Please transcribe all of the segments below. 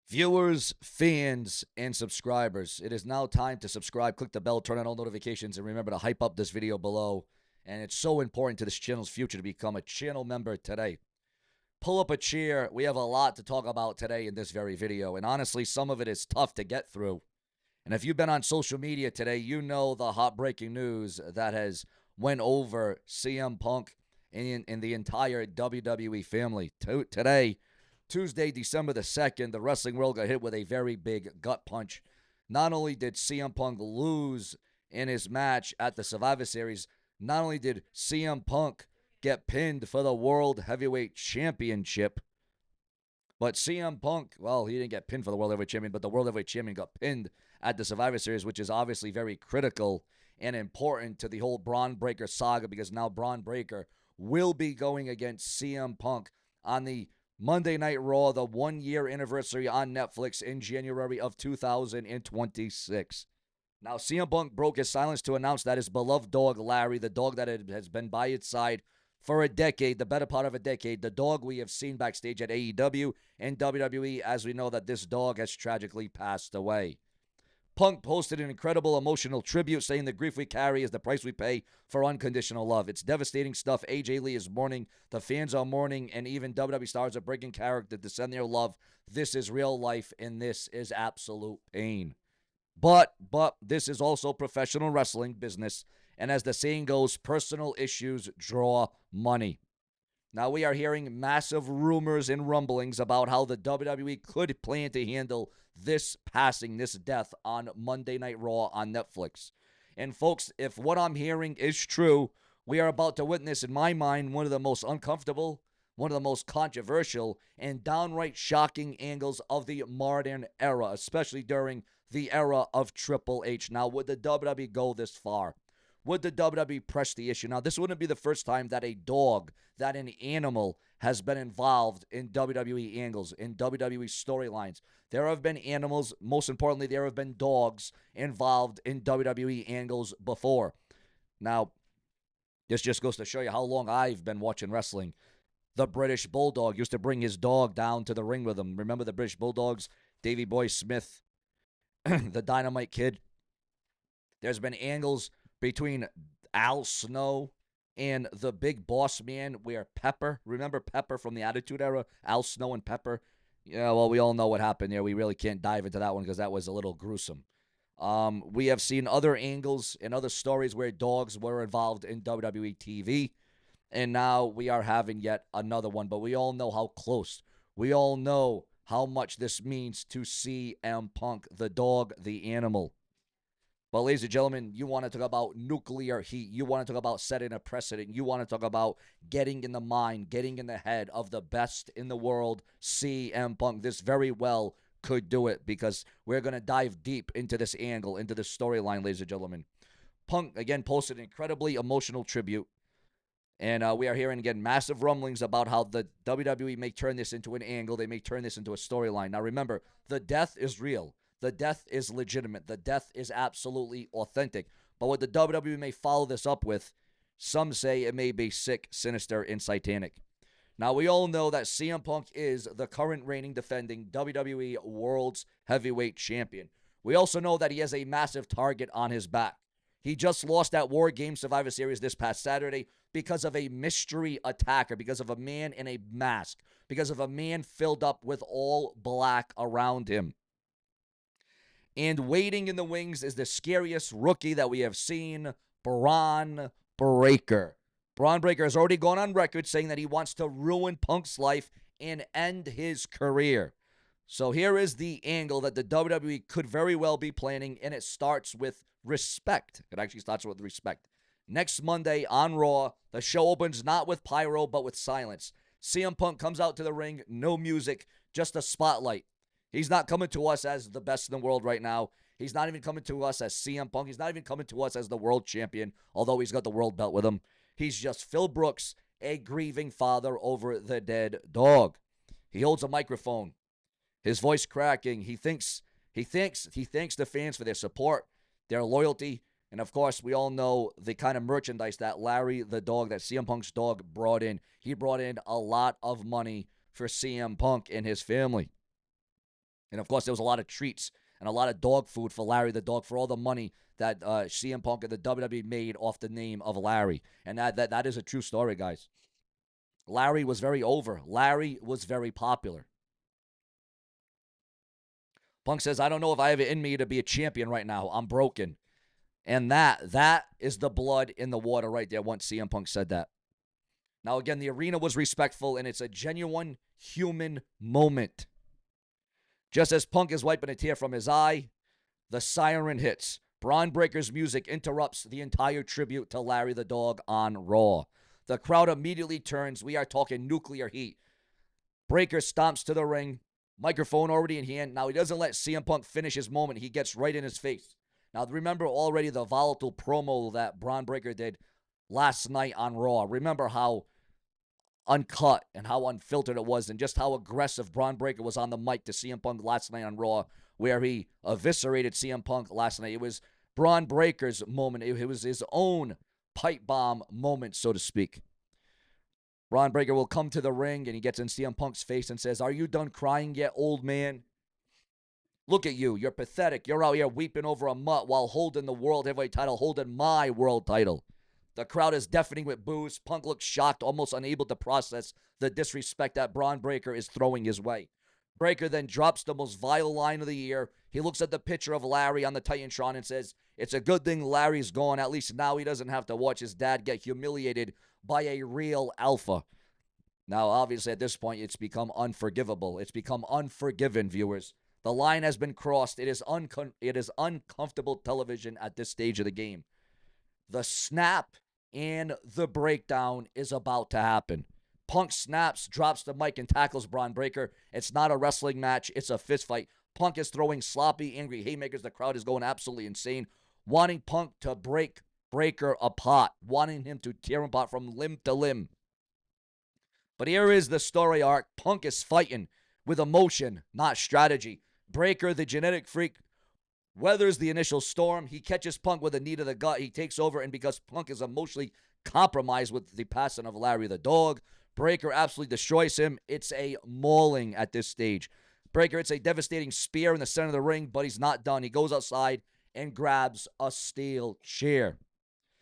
Viewers, fans, and subscribers, it is now time to subscribe, click the bell, turn on all notifications, and remember to hype up this video below. And it's so important to this channel's future to become a channel member today. Pull up a chair. We have a lot to talk about today in this very video. And honestly, some of it is tough to get through. And if you've been on social media today, you know the hot breaking news that has went over CM Punk and the entire WWE family. Today, Tuesday, December the 2nd, the wrestling world got hit with a very big gut punch. Not only did CM Punk lose in his match at the Survivor Series, not only did CM Punk get pinned for the World Heavyweight Championship, but CM Punk, well, he didn't get pinned for the World Heavyweight Champion, but the World Heavyweight Champion got pinned at the Survivor Series, which is obviously very critical and important to the whole Bron Breakker saga, because now Bron Breakker will be going against CM Punk on the Monday Night Raw, the 1-year anniversary on Netflix in January of 2026. Now, CM Punk broke his silence to announce that his beloved dog, Larry, the dog that has been by its side for a decade, the better part of a decade, the dog we have seen backstage at AEW and WWE, as we know that this dog has tragically passed away. Punk posted an incredible emotional tribute saying the grief we carry is the price we pay for unconditional love. It's devastating stuff. AJ Lee is mourning. The fans are mourning, and even WWE stars are breaking character to send their love. This is real life, and this is absolute pain. But this is also professional wrestling business, and as the saying goes, personal issues draw money. Now, we are hearing massive rumors and rumblings about how the WWE could plan to handle this passing, this death on Monday Night Raw on Netflix. And folks, if what I'm hearing is true, we are about to witness, in my mind, one of the most uncomfortable, one of the most controversial, and downright shocking angles of the modern era, especially during the era of Triple H. Now, would the WWE go this far? Would the WWE press the issue? Now, this wouldn't be the first time that a dog, that an animal, has been involved in WWE angles, in WWE storylines. There have been animals, most importantly, there have been dogs involved in WWE angles before. Now, this just goes to show you how long I've been watching wrestling. The British Bulldog used to bring his dog down to the ring with him. Remember the British Bulldogs? Davey Boy Smith, the Dynamite Kid. There's been angles between Al Snow and the Big Boss Man where Pepper, remember Pepper from the Attitude Era? Al Snow and Pepper. Yeah, well, we all know what happened there. We really can't dive into that one because that was a little gruesome. We have seen other angles and other stories where dogs were involved in WWE TV, and now we are having yet another one. But we all know how close. We all know how much this means to CM Punk, the dog, the animal. But ladies and gentlemen, you want to talk about nuclear heat. You want to talk about setting a precedent. You want to talk about getting in the mind, getting in the head of the best in the world, CM Punk. This very well could do it, because we're going to dive deep into this angle, into this storyline, ladies and gentlemen. Punk, again, posted an incredibly emotional tribute. And we are hearing, again, massive rumblings about how the WWE may turn this into an angle. They may turn this into a storyline. Now, remember, the death is real. The death is legitimate. The death is absolutely authentic. But what the WWE may follow this up with, some say it may be sick, sinister, and satanic. Now, we all know that CM Punk is the current reigning defending WWE World's Heavyweight Champion. We also know that he has a massive target on his back. He just lost that War Games Survivor Series this past Saturday because of a mystery attacker, because of a man in a mask, because of a man filled up with all black around him. And waiting in the wings is the scariest rookie that we have seen, Bron Breakker. Bron Breakker has already gone on record saying that he wants to ruin Punk's life and end his career. So here is the angle that the WWE could very well be planning, and it starts with respect. It actually starts with respect. Next Monday on Raw, the show opens not with pyro, but with silence. CM Punk comes out to the ring, no music, just a spotlight. He's not coming to us as the best in the world right now. He's not even coming to us as CM Punk. He's not even coming to us as the world champion, although he's got the world belt with him. He's just Phil Brooks, a grieving father over the dead dog. He holds a microphone, his voice cracking. He thanks the fans for their support, their loyalty, and of course, we all know the kind of merchandise that Larry the dog, that CM Punk's dog, brought in. He brought in a lot of money for CM Punk and his family. And, of course, there was a lot of treats and a lot of dog food for Larry the Dog for all the money that CM Punk and the WWE made off the name of Larry. And that is a true story, guys. Larry was very over. Larry was very popular. Punk says, I don't know if I have it in me to be a champion right now. I'm broken. And that is the blood in the water right there once CM Punk said that. Now, again, the arena was respectful, and it's a genuine human moment. Just as Punk is wiping a tear from his eye, the siren hits. Bron Breakker's music interrupts the entire tribute to Larry the Dog on Raw. The crowd immediately turns. We are talking nuclear heat. Breakker stomps to the ring, microphone already in hand. Now, he doesn't let CM Punk finish his moment. He gets right in his face. Now, remember already the volatile promo that Bron Breakker did last night on Raw. Remember how uncut and how unfiltered it was, and just how aggressive Bron Breakker was on the mic to CM Punk last night on Raw, where he eviscerated CM Punk last night. It was Bron Breakker's moment. It was his own pipe bomb moment, so to speak. Bron Breakker will come to the ring, and he gets in CM Punk's face and says, "Are you done crying yet, old man? Look at you. You're pathetic. You're out here weeping over a mutt while holding the World Heavyweight title, holding my world title." The crowd is deafening with boos. Punk looks shocked, almost unable to process the disrespect that Bron Breakker is throwing his way. Breakker then drops the most vile line of the year. He looks at the picture of Larry on the Titantron and says, "It's a good thing Larry's gone. At least now he doesn't have to watch his dad get humiliated by a real alpha." Now, obviously, at this point, it's become unforgivable. It's become unforgiven, viewers. The line has been crossed. It is uncomfortable television at this stage of the game. The snap and the breakdown is about to happen. Punk snaps, drops the mic, and tackles Bron Breakker. It's not a wrestling match. It's a fist fight. Punk is throwing sloppy, angry haymakers. The crowd is going absolutely insane, wanting Punk to break Breakker apart, wanting him to tear him apart from limb to limb. But here is the story arc. Punk is fighting with emotion, not strategy. Breakker, the genetic freak, weathers the initial storm. He catches Punk with a knee to the gut. He takes over, and because Punk is emotionally compromised with the passing of Larry the Dog, Breakker absolutely destroys him. It's a mauling at this stage. Breakker, it's a devastating spear in the center of the ring, but he's not done. He goes outside and grabs a steel chair.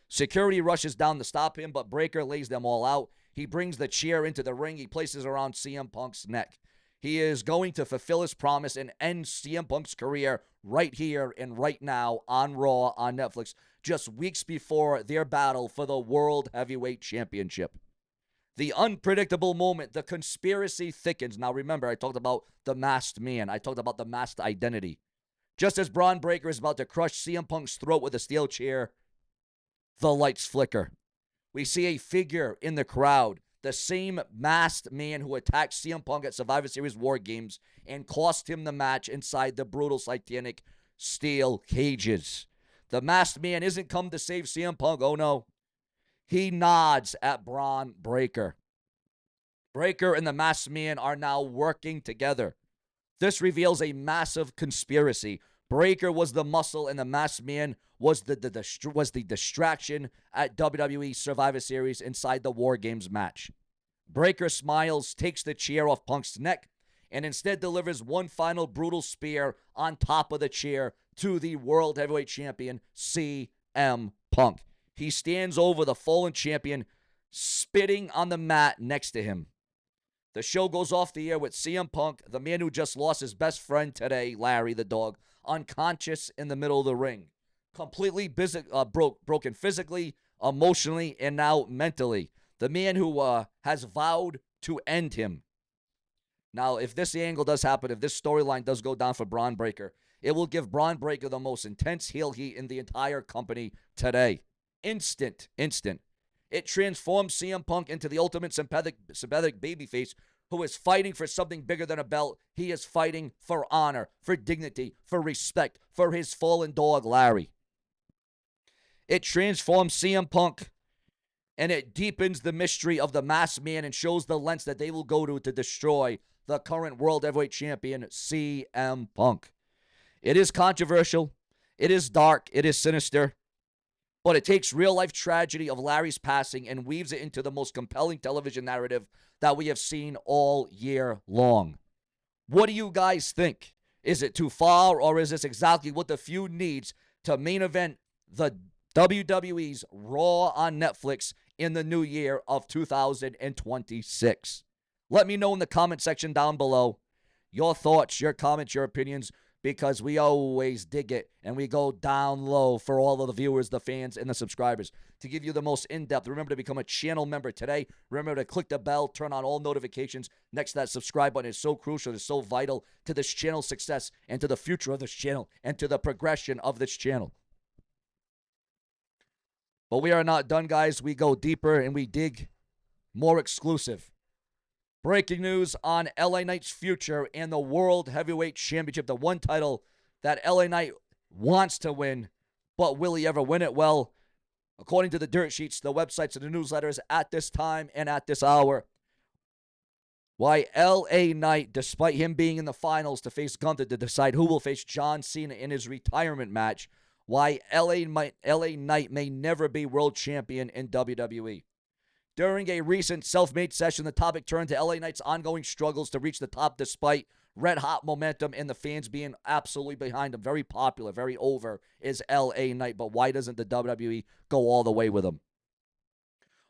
Security rushes down to stop him, but Breakker lays them all out. He brings the chair into the ring. He places it around CM Punk's neck. He is going to fulfill his promise and end CM Punk's career right here and right now on Raw on Netflix, just weeks before their battle for the World Heavyweight Championship. The unpredictable moment, the conspiracy thickens. Now remember, I talked about the masked man. I talked about the masked identity. Just as Bron Breakker is about to crush CM Punk's throat with a steel chair, the lights flicker. We see a figure in the crowd, the same masked man who attacked CM Punk at Survivor Series War Games and cost him the match inside the brutal Titanic steel cages. The masked man isn't come to save CM Punk. Oh, no. He nods at Bron Breakker. Breakker and the masked man are now working together. This reveals a massive conspiracy. Breakker was the muscle, and the masked man was the distraction at WWE Survivor Series inside the War Games match. Breakker smiles, takes the chair off Punk's neck, and instead delivers one final brutal spear on top of the chair to the World Heavyweight Champion, CM Punk. He stands over the fallen champion, spitting on the mat next to him. The show goes off the air with CM Punk, the man who just lost his best friend today, Larry the Dog, unconscious in the middle of the ring. Completely broken physically, emotionally, and now mentally. The man who has vowed to end him. Now, if this angle does happen, if this storyline does go down for Bron Breakker, it will give Bron Breakker the most intense heel heat in the entire company today. Instant. It transforms CM Punk into the ultimate sympathetic babyface who is fighting for something bigger than a belt. He is fighting for honor, for dignity, for respect, for his fallen dog, Larry. It transforms CM Punk, and it deepens the mystery of the masked man and shows the lengths that they will go to destroy the current World Heavyweight Champion, CM Punk. It is controversial. It is dark. It is sinister. But it takes real-life tragedy of Larry's passing and weaves it into the most compelling television narrative that we have seen all year long. What do you guys think? Is it too far, or is this exactly what the feud needs to main event the WWE's Raw on Netflix in the new year of 2026? Let me know in the comment section down below your thoughts, your comments, your opinions, because we always dig it and we go down low for all of the viewers, the fans, and the subscribers to give you the most in-depth. Remember to become a channel member today. Remember to click the bell, turn on all notifications next to that subscribe button. It's so crucial. It's so vital to this channel's success and to the future of this channel and to the progression of this channel. But we are not done, guys. We go deeper and we dig more exclusive. Breaking news on LA Knight's future and the World Heavyweight Championship, the one title that LA Knight wants to win, but will he ever win it? Well, according to the dirt sheets, the websites, and the newsletters at this time and at this hour, why LA Knight, despite him being in the finals to face Gunther to decide who will face John Cena in his retirement match, why LA Knight may never be world champion in WWE. During a recent self-made session, the topic turned to LA Knight's ongoing struggles to reach the top despite red-hot momentum and the fans being absolutely behind him. Very popular, very over is LA Knight, but why doesn't the WWE go all the way with him?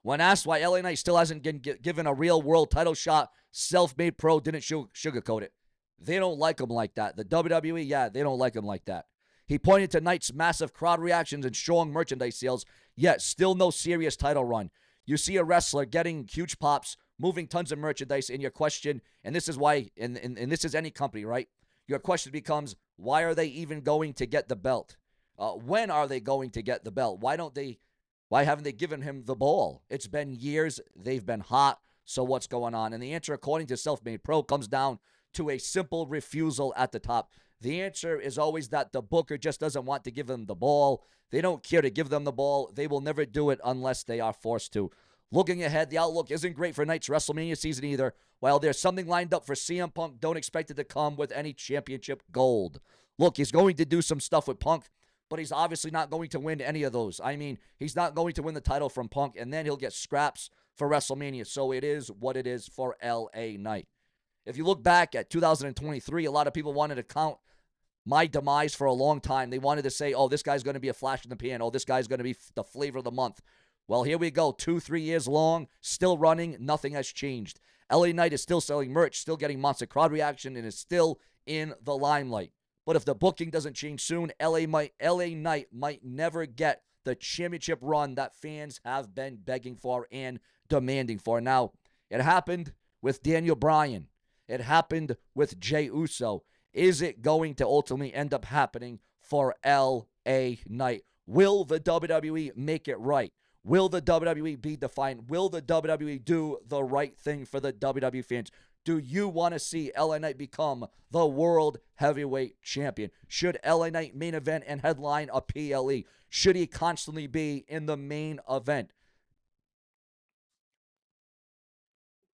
When asked why LA Knight still hasn't been given a real world title shot, Self-Made Pro didn't sugarcoat it. They don't like him like that. The WWE, yeah, they don't like him like that. He pointed to Knight's massive crowd reactions and strong merchandise sales, yet still no serious title run. You see a wrestler getting huge pops, moving tons of merchandise, and your question, and this is why, and this is any company, right? Your question becomes, why are they even going to get the belt? When are they going to get the belt? Why haven't they given him the ball? It's been years. They've been hot. So what's going on? And the answer, according to Self-Made Pro, comes down to a simple refusal at the top. The answer is always that the booker just doesn't want to give them the ball. They don't care to give them the ball. They will never do it unless they are forced to. Looking ahead, the outlook isn't great for Knight's WrestleMania season either. While there's something lined up for CM Punk, don't expect it to come with any championship gold. Look, he's going to do some stuff with Punk, but he's obviously not going to win any of those. I mean, he's not going to win the title from Punk, and then he'll get scraps for WrestleMania. So it is what it is for LA Knight. If you look back at 2023, a lot of people wanted to count my demise for a long time. They wanted to say, oh, this guy's going to be a flash in the pan. Oh, this guy's going to be the flavor of the month. Well, here we go. 2-3 years long, still running. Nothing has changed. LA Knight is still selling merch, still getting monster crowd reaction, and is still in the limelight. But if the booking doesn't change soon, LA Knight might never get the championship run that fans have been begging for and demanding for. Now, it happened with Daniel Bryan. It happened with Jey Uso. Is it going to ultimately end up happening for LA Knight? Will the WWE make it right? Will the WWE be defiant? Will the WWE do the right thing for the WWE fans? Do you want to see LA Knight become the World Heavyweight Champion? Should LA Knight main event and headline a PLE? Should he constantly be in the main event?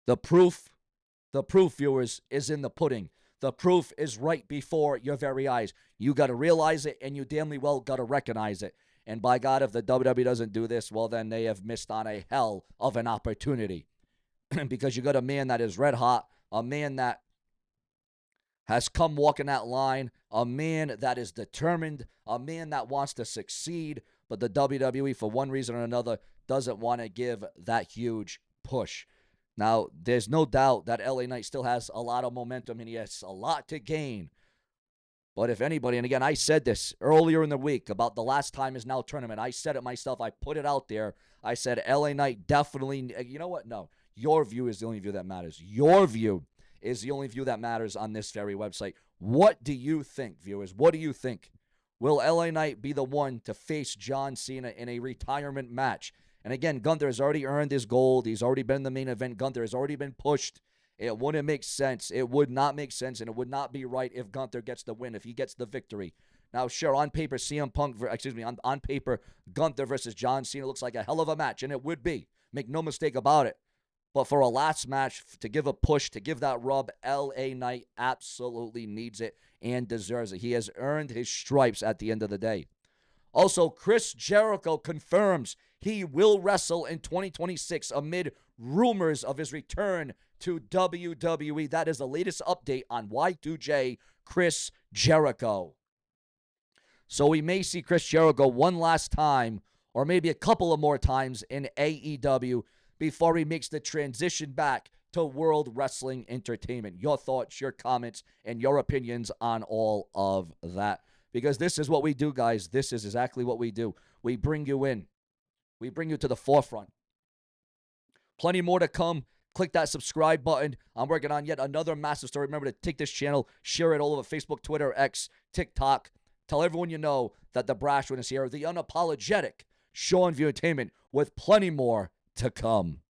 The proof, viewers, is in the pudding. The proof is right before your very eyes. You got to realize it, and you damnly well got to recognize it. And by God, if the WWE doesn't do this, well, then they have missed on a hell of an opportunity. Because you got a man that is red hot, a man that has come walking that line, a man that is determined, a man that wants to succeed, but the WWE, for one reason or another, doesn't want to give that huge push. Now, there's no doubt that LA Knight still has a lot of momentum, and he has a lot to gain. But if anybody, and again, I said this earlier in the week about the last time is now tournament. I said it myself. I put it out there. I said LA Knight definitely, you know what? No, your view is the only view that matters. Your view is the only view that matters on this very website. What do you think, viewers? What do you think? Will LA Knight be the one to face John Cena in a retirement match? And again, Gunther has already earned his gold. He's already been in the main event. Gunther has already been pushed. It wouldn't make sense. It would not make sense, and it would not be right if Gunther gets the win, if he gets the victory. Now, sure, on paper, on paper, Gunther versus John Cena looks like a hell of a match, and it would be. Make no mistake about it. But for a last match, to give a push, to give that rub, LA Knight absolutely needs it and deserves it. He has earned his stripes at the end of the day. Also, Chris Jericho confirms he will wrestle in 2026 amid rumors of his return to WWE. That is the latest update on Y2J Chris Jericho. So we may see Chris Jericho one last time, or maybe a couple of more times in AEW before he makes the transition back to World Wrestling Entertainment. Your thoughts, your comments, and your opinions on all of that. Because this is what we do, guys. This is exactly what we do. We bring you in. We bring you to the forefront. Plenty more to come. Click that subscribe button. I'm working on yet another massive story. Remember to take this channel, share it all over Facebook, Twitter, X, TikTok. Tell everyone you know that the Brash one is here. The unapologetic Seanzviewent with plenty more to come.